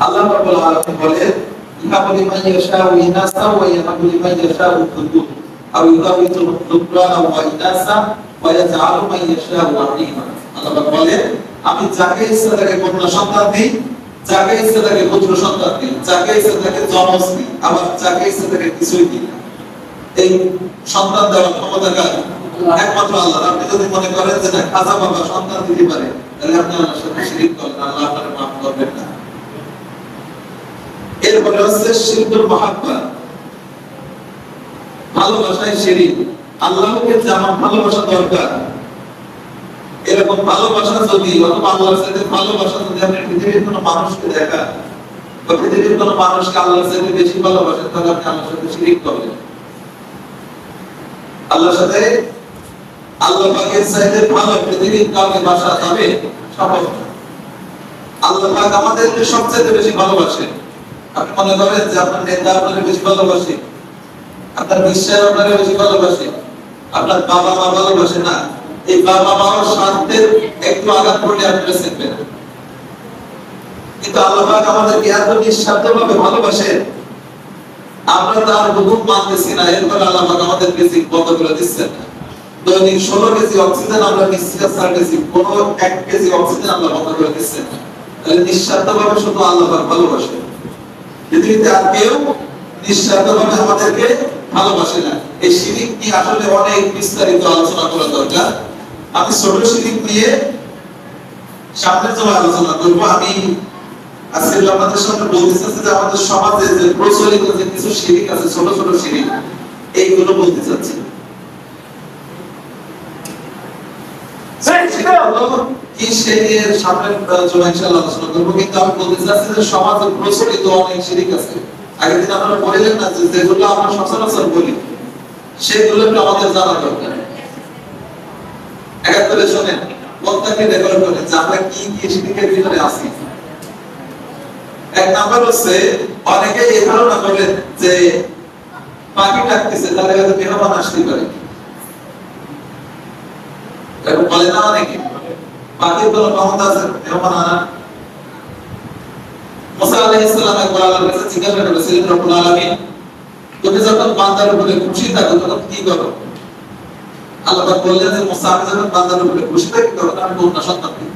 আল্লাহ রাব্বুল আলামিন বলেন ইয়াহাবু লিমান ইয়াশাউ ইনাসা ওয়া ইয়াহাবু লিমান ইয়াশাউ যুকুর আও ইউযাউযু যুকরানা ওয়া ইনাসা ওয়া ইয়াজআলু মান ইয়াশাউ আকীমা। আল্লাহ বলেন আমি যাকে ইচ্ছা তাকে কন্যা সন্তান দেই, যাকে ইচ্ছা তাকে পুত্র সন্তান দিই, যাকে ইচ্ছা তাকে যমজ দিই, আবার যাকে ইচ্ছা তাকে কিছুই দিই না। এই সন্তান দেওয়ার ক্ষমতা কার? একমাত্র আল্লাহ। আপনি যদি মনে করেন যে না খাজা বাবা সন্তান দিতে পারে, তাহলে আপনি আল্লাহর সাথে শিরক করেন, আল্লাহ আপনাকে মাফ করবেন না। এরপরে হচ্ছে শিরকুল মাহাব্বা, ভালোবাসায় শিরিক। আল্লাহকে যেমন ভালোবাসা দরকার, এরকম ভালোবাসা যদি অথবা আল্লাহর সাথে ভালোবাসা যদি আপনি পৃথিবীর কোনো মানুষকে দেখান বা পৃথিবীর কোনো মানুষকে আল্লাহর সাথে বেশি ভালোবাসেন, তাহলে আপনি আল্লাহর সাথে শিরিক করবেন। আল্লাহর সাথে আল্লাহ পাকের চাইতে ভালো পৃথিবীর কাউকে বাসা যাবে সম্ভব না। আল্লাহ পাক আমাদেরকে সবচেয়ে বেশি ভালোবাসেন। আপনি মনে করেন যে আপনার নেতা আপনাকে বেশি ভালোবাসে, আপনার বিশ্বাস আপনাকে বেশি ভালোবাসে, আপনার বাবা মা ভালোবাসে না। এই বাবা মার স্বার্থের একটু আঘাত করলে আপনারা শিখবেন। কিন্তু আল্লাহ পাক আমাদেরকে এত নিঃস্বার্থভাবে ভালোবাসেন, আমরা তার হুকুম মানতেছি না, এরপর আল্লাহ পাক আমাদেরকে বন্ধ করে দিচ্ছেন। দৈনিক 16 কেজি অক্সিজেন আমরা নিচ্ছি, ছাড়তেছি, কোনো 1 কেজি অক্সিজেন আল্লাহ বন্ধ করে দিচ্ছেন। তাহলে নিঃস্বার্থভাবে শুধু আল্লাহ পাক ভালোবাসে। পৃথিবীতে আর কেউ নিঃস্বার্থভাবে আমাদেরকে ভালোবাসে না। এই শিরিক নিয়ে আসলে অনেক বিস্তারিত আলোচনা করা দরকার। আমি ছোট শিরিক নিয়ে সামনের জন্য আলোচনা করব। আমি আজকে আপনাদের সামনে বলতে চাচ্ছি যে আমাদের সমাজে যে প্রচলিত যে কিছু শিরিক আছে, ছোট ছোট শিরিক, এইগুলো বলতে চাচ্ছি। কি শিরিকের সামনের জন্য ইনশাআল্লাহ আলোচনা করব, কিন্তু আমি বলতে চাচ্ছি যে সমাজে প্রচলিত অনেক শিরিক আছে। আগের দিন আপনারা বললেন না যে যেগুলো আমরা সচরাচর বলি সেগুলো একটু আমাদের জানা দরকার। একাত্তরে শোনেন, বক্তাকে রেকর্ড করেন যে আমরা কি কি শিরিকের ভিতরে আছি। এক নাম্বার হচ্ছে অনেকে এই ধারণা করেন যে পাখি ডাকতেছে তাহলে হয়তো মেহমান আসতে পারে। এরকম বলে না অনেকে, পাখির কোনো ক্ষমতা আছে মেহমান আনা? মুসা আলাইহিস সালাম একবার আল্লাহর কাছে জিজ্ঞাসা করেছিলেন, রব্বুল আলামিন তুমি যখন বান্দার উপরে খুশি থাকো তখন কি করো? আল্লাহ পাক বললেন যে মুসা আমি যখন বান্দার উপরে খুশি থাকি তখন আমি কন্যা সন্তান দিই।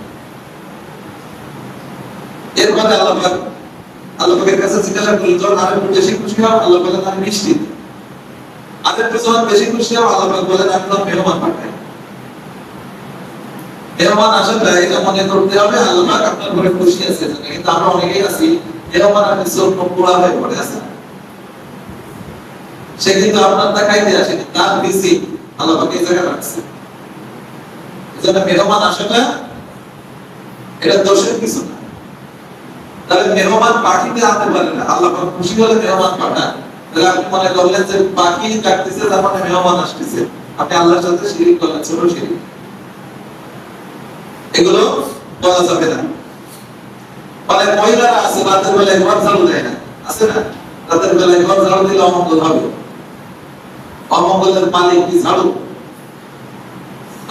এরপরে আল্লাহ পাকের কাছে জিজ্ঞাসা করলেন যখন আমি একটু বেশি খুশি হও, আল্লাহ বলেন আমি মিষ্টি দিই। আর একটু যখন বেশি খুশি হও, আল্লাহ পাক বলেন আমি তোমার মেহমান পাঠাই। মেহমান আসাটা এটা মনে করতে হবে আল্লাহ পাক আপনার ঘরে খুশি আছে। কিন্তু আমরা অনেকেই আছি মেহমান আপনি চোখ পোড়া হয়ে পড়ে আছে, সে কিন্তু আপনার দেখাইতে আসেনি, তার বেশি আল্লাহ পাক এই জায়গায় রাখছে। এজন্য মেহমান আসাটা এটা দোষের কিছু না। তাহলে মেহমান পাখিতে আনতে পারে না, আল্লাহ পাক খুশি হলে মেহমান পাঠান। তাহলে আপনি মনে করলেন যে পাখি ডাকতেছে তার মানে মেহমান আসতেছে, আপনি আল্লাহর সাথে শিরিক করলেন, ছোট শিরিক। এগুলো বলা যাবে না। অনেক মহিলারা আছে রাতের বেলায় ঘর ঝাড়ু দেয় না, আছে না? রাতের বেলায় ঘর ঝাড়ু দিলে অমঙ্গল হবে। অমঙ্গলের মালিক কি ঝাড়ু?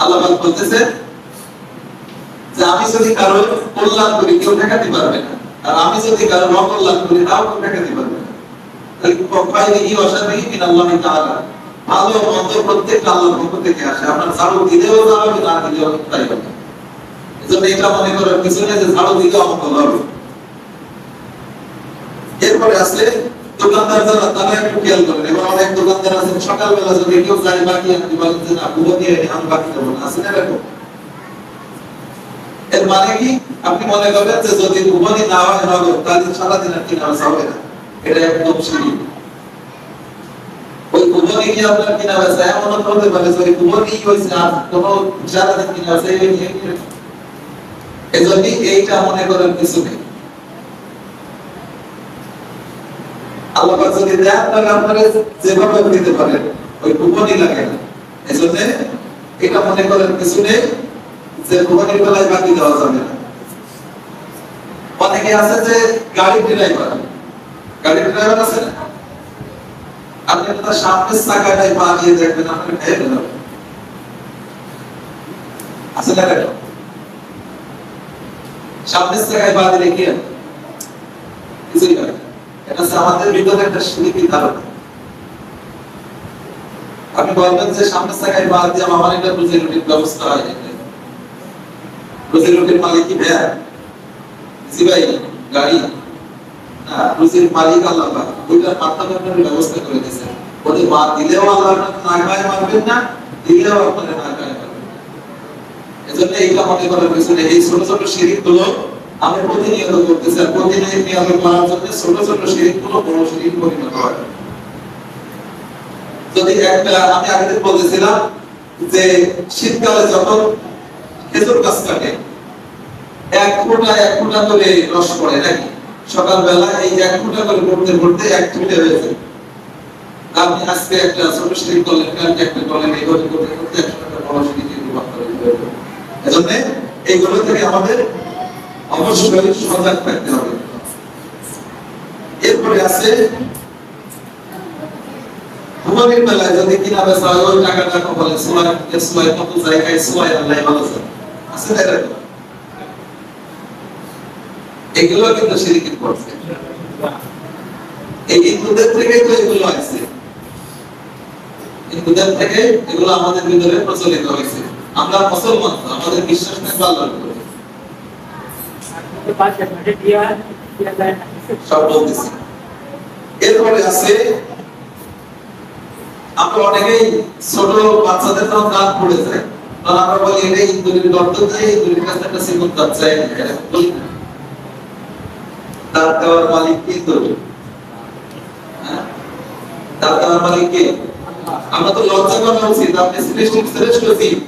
আল্লাহ পাক বলতেছে যে আমি যদি কারো কল্যাণ করি কেউ ঠেকাতে পারবে না, আর আমি যদি কারো অকল্যাণ করি তাও কেউ ঠেকাতে পারবে না। তাহলে পক্ষাইহি ওয়া শাররিহি মিনাল্লাহি তাআলা, ভালো মন্দ প্রত্যেকটা আল্লাহর পক্ষ থেকে আসে। আপনার ঝাড়ু দিলেও যাবে না দিলেও পারবে না। এজন্য এটা মনে করার কিছু নেই যে ঝাড়ু দিলে অমঙ্গল হবে। এরপরে আসলে দোকানদার যারা তারা একটু খেয়াল করেন। এবার অনেক দোকানদার আছেন সকালবেলা যদি কেউ যায় বাকি আনতে বলেন যে না বুড়ো দিয়ে আমি বাকি দেবো না, আছে না এরকম? এর মানে কি আপনি মনে করবেন যে যদি ভুবনি না হয় নগদ তাহলে সারাদিন আর কিনা হবে না, এটা একদম শিরিক। ওই ভুবনি কি আপনার কিনা বেচা এমন হতে পারে যে ভুবনি হয়েছে আর কোনো সারাদিন কিনা বেচা এজন্য এইটা মনে করার কিছু নেই। আল্লাহ পাক যদি দেন তাহলে আপনারা যেভাবে দিতে পারেন, ওই ভুবনি লাগে না। এজন্য এটা মনে করার কিছু নেই যে ভুবনির বেলায় বাকি দেওয়া যাবে না। অনেকে আছে যে গাড়ি ড্রাইভার আছে না, আপনি তার সামনের চাকাটাই পা দিয়ে দেখবেন আপনার খেয়ে ফেলবে, আছে না? সামনের চাকায় পা দিলে কি কিছুই হয় না। এটা হচ্ছে আমাদের ভিতরে একটা শিরকি ধারণা। আপনি বলবেন যে সামনের জায়গায় বাদ দিয়ে আমার একটা রুজি রুটির ব্যবস্থা হয়, রুজি রুটির মালিক কি ভ্যান, জি ভাই গাড়ি না, রুজির মালিক আল্লাহ পাক। দুইটার মাধ্যমে আপনার ব্যবস্থা করে দিয়েছেন। ওদের বাদ দিলেও আল্লাহ আপনাকে না খায় মারবেন না, দিলেও আপনাকে না খায় মারবেন। এজন্য এইটা মনে করার পিছনে এই ছোট ছোট শিরক গুলো আমি প্রতিনিয়ত করতেছি, আর প্রতিনিয়ত করার জন্য ছোট ছোট শিরক গুলো বড় শিরক পরিণত হয়। যদি একটা আমি আগে থেকে বলেছিলাম যে শীতকালে যখন খেজুর গাছ কাটে এক ফোঁটা করে রস পড়ে নাকি, সকালবেলা এই এক ফোঁটা করে পড়তে পড়তে এক ফিটে হয়েছে। আপনি আজকে একটা ছোট শিরক করলেন, কালকে একটা করলেন, এইভাবে করতে করতে একটা বড় শিরকে রূপান্তরিত হয়ে যাবে। এজন্য এইগুলো থেকে আমাদের অবশ্যই সজাগ থাকতে হবে। এরপরে আছে ভূগোলের বেলায় যদি কিনা বেচা হয় ওই টাকাটা বলে সোয়াই কত জায়গায় সোয়াই আল্লাহ ভালো আছে না এরকম, এগুলো কিন্তু শিরকের করছে। এই হিন্দুদের থেকেই তো এগুলো আছে, হিন্দুদের থেকে এগুলো আমাদের ভিতরে প্রচলিত হয়েছে। আমরা মুসলমান, আমাদের বিশ্বাস থাকবে আল্লাহর উপরে। সব বলতেছি। এরপরে আছে আমরা অনেকেই ছোট বাচ্চাদের তো দাঁত পড়ে যায়, তখন আমরা বলি এটা ইন্দুরের গর্ত দিয়ে ইন্দুরের কাছে একটা সিগুন দাঁত চাই, বলি না দাঁত দেওয়ার মালিক কি ইন্দুর? দাঁত দেওয়ার মালিক কে? আমরা তো লজ্জা করা উচিত, আপনি শ্রেষ্ঠ জীব,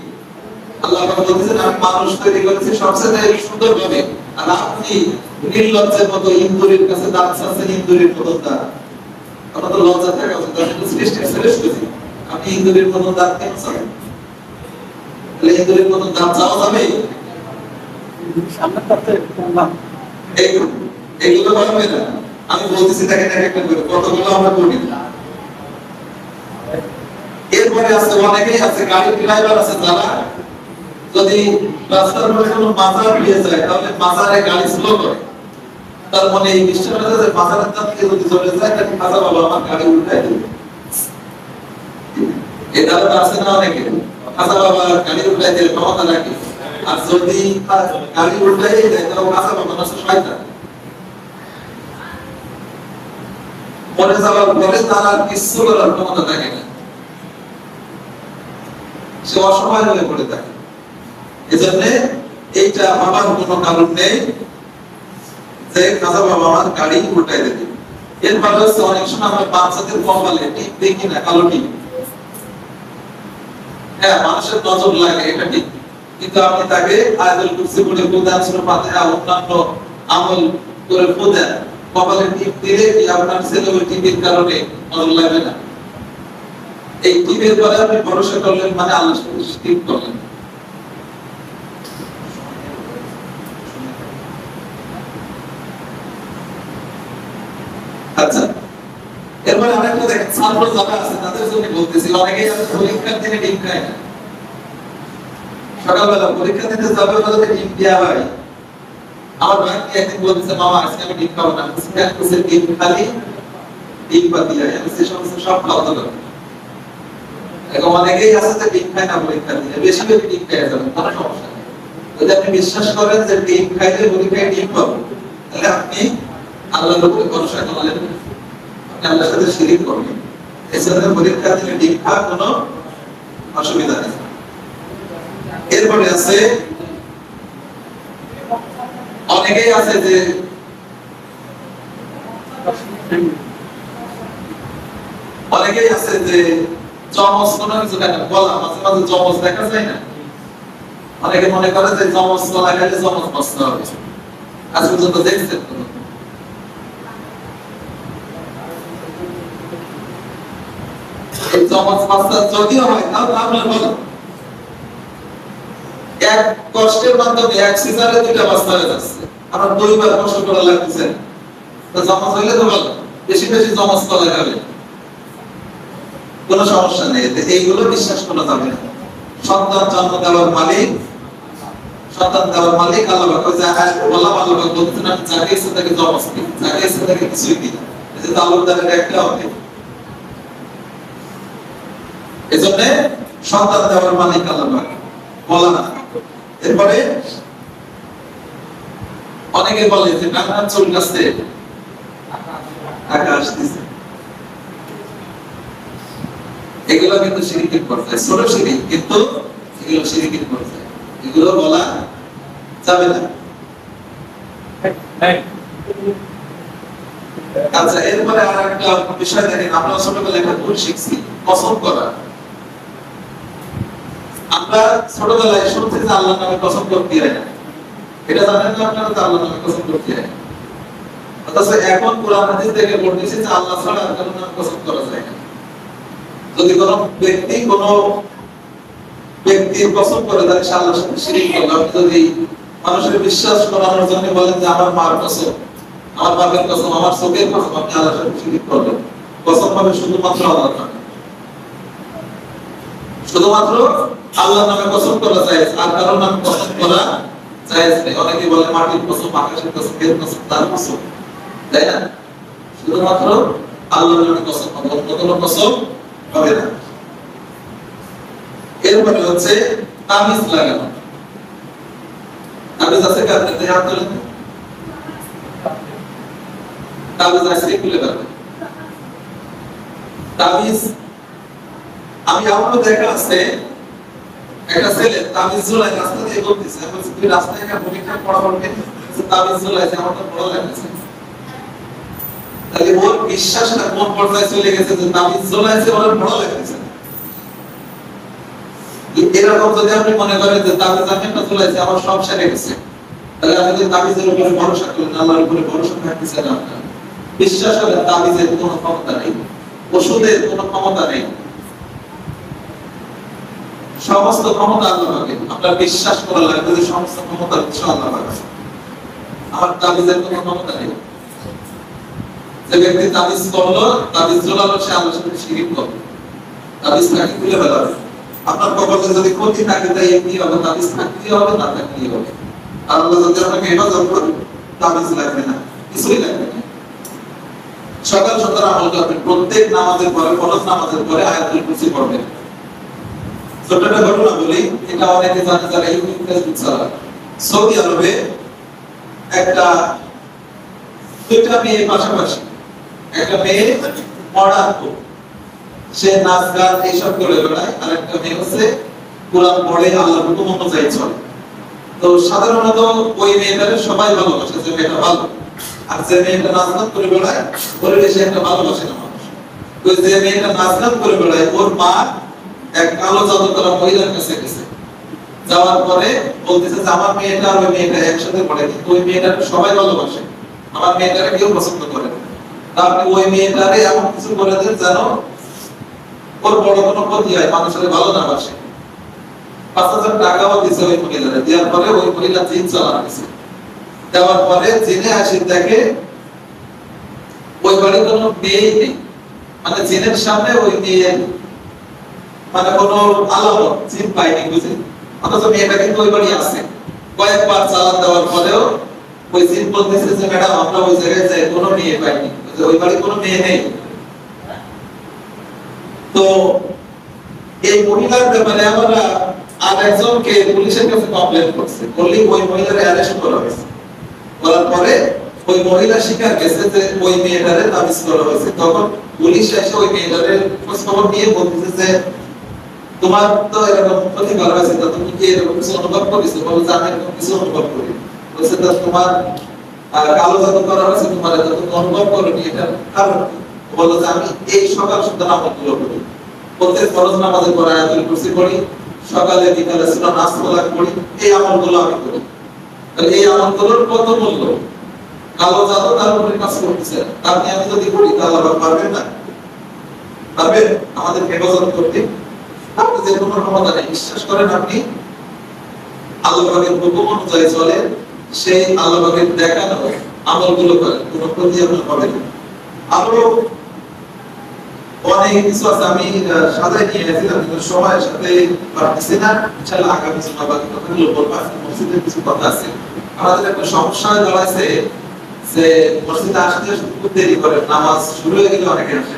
আল্লাহ পাক বলেছেন আমি মানুষ তৈরি করেছি সবচেয়ে সুন্দর ভাবে, আর আপনি নির্লজ্জের মতো ইন্দুরের কাছে দাঁত চাচ্ছেন, ইন্দুরের মতো দাঁত। আমরা তো লজ্জা থাকা উচিত, আপনি শ্রেষ্ঠ জীব, আপনি ইন্দুরের মতো দাঁত কেন চান? তাহলে ইন্দুরের মতো দাঁত চাওয়া যাবে? এগুলো পারবে না। আমি বলতেছি দেখেন এক একটা করে কতগুলো আমরা করি। এরপরে আছে অনেকেই আছে গাড়ি ড্রাইভার আছে যারা যদি রাস্তার মধ্যে কোনো মাজার পেয়ে যায় তাহলে মাজারে গাড়ি স্লো করে, তার মানে এই বিশ্বাস আছে যে মাজারের দাম থেকে যদি চলে যায় তাহলে খাজা বাবা আমার গাড়ি উল্টাই দেবে। এই ধারণা আছে না অনেকে, খাজা বাবা গাড়ি উল্টাই দিলে ক্ষমতা রাখে, আর যদি গাড়ি উল্টাই দেয় তাহলে খাজা বাবা না শয়তান। মরে যাওয়ার পরে তার আর কিছু করার ক্ষমতা থাকে না, সে অসহায় হয়ে পড়ে থাকে। এজন্য এইটা ভাবার কোনো কারণ নেই যে খাজা বাবা আমার গাড়ি উল্টাই দেবে। এরপরে হচ্ছে অনেক সময় আমরা বাচ্চাদের কপালে টিপ দেখি না, কালো টিপ। হ্যাঁ, মানুষের নজর লাগে এটা ঠিক, কিন্তু আপনি তাকে আয়াতুল কুরসি পড়ে কুরআন সূরা ফাতিহা অন্যান্য আমল করে পড়েন, কপালে টিপ দিলে কি আপনার ছেলে ওই টিপের কারণে নজর লাগবে না? এই টিপের পরে আপনি ভরসা করলেন মানে আল্লাহর সাথে শিরক করলেন। আচ্ছা, এরপরে আরেকটা দেখেন, ছাত্র যারা আছে তাদের জন্য বলতেছি, অনেকেই আছে পরীক্ষার দিনে ডিম খায় না। সকালবেলা পরীক্ষা দিতে যাবে বলে ডিম দেওয়া হয়। আমার ভাই একদিন বলতেছে মামা আজকে আমি ডিম খাবো না, ডিম খালি ডিম পাতিয়া সে সমস্ত সব খাওয়া দাওয়া। এখন অনেকেই আছে যে ডিম খায় না পরীক্ষা দিনে, বেশি বেশি ডিম খায় যাবে, কোনো সমস্যা নেই। যদি আপনি বিশ্বাস করেন যে ডিম খাইলে পরীক্ষায় ডিম পাবো, তাহলে আপনি আল্লাহর উপরে ভরসা করলেন, আপনি আল্লাহর সাথে শিরক করবেন। এছাড়া পরীক্ষা দিলে ডিম খাওয়ার কোনো অসুবিধা নেই। এরপরে আছে অনেকেই আছে যে জমজ কোনো কিছু খায় না, গলা মাঝে মাঝে জমজ দেখা যায় না, অনেকে মনে করে যে জমজ গলা খাইলে জমজ বাচ্চা হবে। আজ পর্যন্ত দেখছেন এই জমজ বাচ্চা যদিও হয় তাও আপনার বলেন এক কষ্টের মাধ্যমে এক সিজারে দুইটা বাচ্চা হয়ে যাচ্ছে, আমার দুইবার কষ্ট করা লাগতেছে, তো জমজ হইলে তো ভালো, বেশি বেশি জমজ কলা খাবে, কোনো সমস্যা নেই। এইগুলো বিশ্বাস করা যাবে না। সন্তান জন্ম দেওয়ার মালিক সন্তান দেওয়ার মালিক আল্লাহ পাক। ওই যে আল্লাহ পাক বলতেছেন আমি যাকে ইচ্ছা তাকে জবাব দিই, যাকে ইচ্ছা তাকে কিছুই দিই। এই যে তালুকদারের একটা হবে, এজন্য সন্তান দেওয়ার মালিক আল্লাহ পাক বলা না। এরপরে অনেকে বলে যে টাকা চুল কাছে টাকা আসতেছে, এগুলো কিন্তু শিরকের পর্যায়ে, ছোট শিরক, কিন্তু এগুলো শিরকের পর্যায়ে, এগুলো বলা যাবে না। আচ্ছা, এরপরে আর একটা বিষয় দেখেন, আমরা ছোটবেলায় একটা ভুল শিখছি, কসম করা। আমরা ছোটবেলায় শুনছি যে আল্লাহর নামে কসম করতে হয় না, এটা জানেন না আপনারা যে আল্লাহর নামে কসম করতে হয়। অথচ এখন কোরআন হাদিস থেকে পড়তেছি যে আল্লাহ ছাড়া আর কারো নামে কসম করা যায় না। যদি কোনো ব্যক্তির কসম করে তাহলে সে আল্লাহর সাথে শিরক করলো। আপনি যদি মানুষের বিশ্বাস করানোর জন্য বলেন যে আমার মার কসম, আমার বাপের কসম, আমার চোখের কসম, আপনি আল্লাহর সাথে শিরক করলেন। কসম হবে শুধুমাত্র আল্লাহর নামে, শুধুমাত্র আল্লাহর নামে কসম করা যায়, আর কারোর নামে কসম করা জায়েজ নেই। অনেকে বলে মাটির কসম, আকাশের কসম, এর কসম, তার কসম, তাই না? শুধুমাত্র আল্লাহর নামে কসম হবে, অন্য কোনো কসম হবে না। এরপরে হচ্ছে তাবিজ লাগানো। তাবিজ আছে কার কাছে? হাত তোলেন। তাবিজ আছে খুলে ফেলবেন। তাবিজ আমি আমারও দেখা আছে, একটা ছেলে তাবিজ ঝুলাই রাস্তা দিয়ে ঘুরতেছে, আমি বলছি তুই রাস্তায় একটা ভূমিকা পড়া পড়বে, তাবিজ ঝুলাইছে, আমার তো ভালো লাগছে। তাহলে ওর বিশ্বাসটা কোন পর্যায়ে চলে গেছে যে তাবিজ ঝুলাইছে, ওর ভালো লাগছে। এরকম যদি আপনি মনে করেন যে তাবিজ আমি একটা ঝুলাইছি, আমার সব সেরে গেছে, তাহলে আপনি যদি তাবিজের উপরে ভরসা করেন, আল্লাহর উপরে ভরসা থাকতেছে না, আপনার বিশ্বাস করেন তাবিজের কোনো ক্ষমতা নেই, ওষুধের কোনো ক্ষমতা নেই, সমস্ত ক্ষমতা আল্লাহ পাকের। আপনার বিশ্বাস করা লাগবে যে সমস্ত ক্ষমতা হচ্ছে আল্লাহ পাকের, আমার তাবিজের কোনো ক্ষমতা নেই। যে ব্যক্তি তাবিজ করলো, তাবিজ ঝোলালো, সে আল্লাহর সাথে শিরক করলো, তাবিজ তাকে খুলে ফেলাবে। আপনার কপালে যদি ক্ষতি থাকে তাই কি হবে? তাবিজ থাকতেই হবে, না থাকতেই হবে। আর আল্লাহ যদি আপনাকে হেফাজত করে, তাবিজ লাগবে না, কিছুই লাগবে না। সকাল সকাল আমল করবেন, প্রত্যেক নামাজের পরে, ফরজ নামাজের পরে আয়াতুল কুরসি পড়বেন। ছোট একটা ঘটনা বলি, এটা অনেকে জানে যারা ইউটিউব ফেসবুক চালায়। সৌদি আরবে একটা দুইটা মেয়ে পাশাপাশি, একটা মেয়ে মডার্ন, সে নাচ গান এইসব করে বেড়ায়, আর একটা মেয়ে হচ্ছে কোরআন পড়ে আল্লাহর হুকুম অনুযায়ী চলে। তো সাধারণত ওই মেয়েটারে সবাই ভালোবাসে, যে মেয়েটা ভালো। আর যে মেয়েটা নাচ গান করে বেড়ায়, পরিবেশে একটা ভালোবাসে না মানুষ। তো যে মেয়েটা নাচ গান করে বেড়ায়, ওর মা এক কালো জাদু করা মহিলার কাছে গেছে। যাওয়ার পরে বলতেছে যে আমার মেয়েটা আর ওই মেয়েটা একসাথে পড়ে, কিন্তু ওই মেয়েটাকে সবাই ভালোবাসে, আমার মেয়েটাকে কেউ পছন্দ করে না। আপনি ওই মেয়েটারে এমন কিছু করে দেন যেন ওর বড় কোনো ক্ষতি হয়, মানুষের ভালো না বাসে। ৫,০০০ টাকাও দিছে ওই মহিলারে। দেওয়ার পরে ওই মহিলা জিন চালানো গেছে। দেওয়ার পরে জিনে আসি দেখে ওই বাড়ি কোনো মেয়ে নেই, মানে জিনের সামনে ওই মেয়ে মানে কোনো আলামত জিন পাইনি, বুঝে। অথচ মেয়েটা কিন্তু ওই বাড়ি আছে। কয়েকবার চালান দেওয়ার পরেও ওই জিন বলতেছে যে ম্যাডাম আমরা ওই জায়গায় যাই, কোনো মেয়ে পাইনি, ওই বাড়ি কোনো মেয়ে নেই। তো এই মহিলার ব্যাপারে আমরা আর একজনকে পুলিশের কাছে কমপ্লেইন করছে, বললি ওই মহিলার অ্যারেস্ট করা হয়েছে। করার পরে ওই মহিলা স্বীকার করেছে যে ওই মেয়েটারে তাবিজ করা হয়েছে। তখন পুলিশ এসে ওই মেয়েটারে খোঁজ খবর নিয়ে বলতেছে যে তোমার তো এরকম ক্ষতি করা হয়েছে, তো তুমি কি এরকম কিছু অনুভব করেছো? বলে যে আমি এরকম কিছু অনুভব করি। বলছে তো তোমার কালো জাদু করা হয়েছে, তোমার এটা তুমি অনুভব করোনি, এটা কারণ কি? বললো যে আমি এই সকাল সন্ধ্যা নামাজগুলো করি, প্রত্যেক ফরজ নামাজের পর আয়াতুল কুরসি পড়ি, সকালে বিকালে সূরা নাস মুলাক পড়ি, এই আমলগুলো আমি করি। তাহলে এই আমলগুলোর কত মূল্য? কালো জাদু তার উপরে কাজ করতেছে, আপনি আমি যদি করি তাহলে আবার পারবেন না? পারবেন আমাদের হেফাজত করতে? আপনি যে কোনো ক্ষমতা নেই। বিশ্বাস করেন, আপনি আল্লাহ পাকের হুকুম অনুযায়ী চলেন, সেই আল্লাহ পাকের দেখানো আমলগুলো করেন, কোনো ক্ষতি আপনার হবে না। আরো অনেক কিছু আছে আমি সাজাই নিয়ে এসেছিলাম কিন্তু সময়ের সাথে পারতেছি না। ইনশাআল্লাহ আগামী সময় বাকি কথাগুলো বলবো। আজকে মসজিদের কিছু কথা আছে। আমাদের একটা সমস্যা দাঁড়াইছে যে মসজিদে আসতে খুব দেরি করে, নামাজ শুরু হয়ে গেলে অনেকে আসে।